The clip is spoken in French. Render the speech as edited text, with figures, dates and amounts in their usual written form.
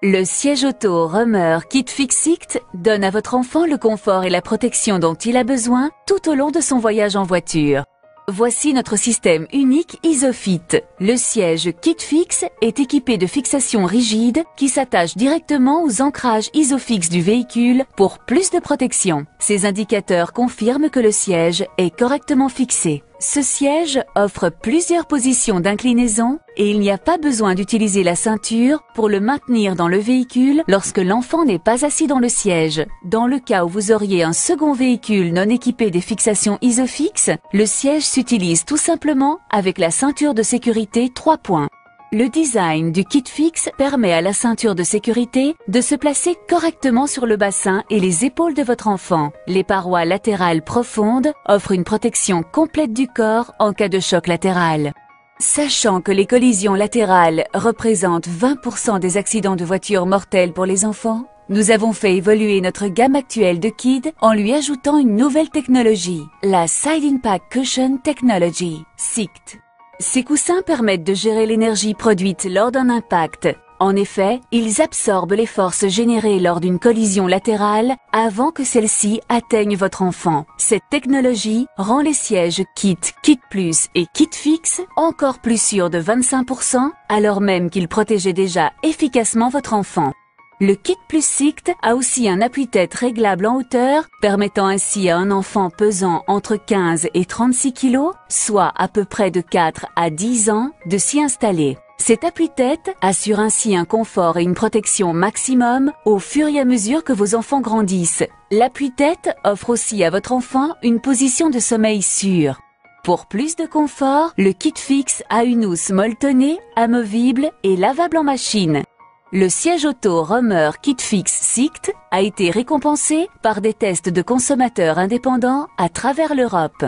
Le siège auto Romer KidFix Sikt donne à votre enfant le confort et la protection dont il a besoin tout au long de son voyage en voiture. Voici notre système unique Isofit. Le siège KidFix est équipé de fixations rigides qui s'attachent directement aux ancrages Isofix du véhicule pour plus de protection. Ces indicateurs confirment que le siège est correctement fixé. Ce siège offre plusieurs positions d'inclinaison et il n'y a pas besoin d'utiliser la ceinture pour le maintenir dans le véhicule lorsque l'enfant n'est pas assis dans le siège. Dans le cas où vous auriez un second véhicule non équipé des fixations Isofix, le siège s'utilise tout simplement avec la ceinture de sécurité 3 points. Le design du KidFix permet à la ceinture de sécurité de se placer correctement sur le bassin et les épaules de votre enfant. Les parois latérales profondes offrent une protection complète du corps en cas de choc latéral. Sachant que les collisions latérales représentent 20% des accidents de voiture mortels pour les enfants, nous avons fait évoluer notre gamme actuelle de Kid en lui ajoutant une nouvelle technologie, la Side Impact Cushion Technology, SICT. Ces coussins permettent de gérer l'énergie produite lors d'un impact. En effet, ils absorbent les forces générées lors d'une collision latérale avant que celle-ci atteigne votre enfant. Cette technologie rend les sièges Kit Plus et KidFix encore plus sûrs de 25%, alors même qu'ils protégeaient déjà efficacement votre enfant. Le Kit Plus Sikt a aussi un appuie-tête réglable en hauteur, permettant ainsi à un enfant pesant entre 15 et 36 kg, soit à peu près de 4 à 10 ans, de s'y installer. Cet appuie-tête assure ainsi un confort et une protection maximum au fur et à mesure que vos enfants grandissent. L'appui-tête offre aussi à votre enfant une position de sommeil sûre. Pour plus de confort, le KidFix a une housse molletonnée, amovible et lavable en machine. Le siège auto Romer KidFix Sikt a été récompensé par des tests de consommateurs indépendants à travers l'Europe.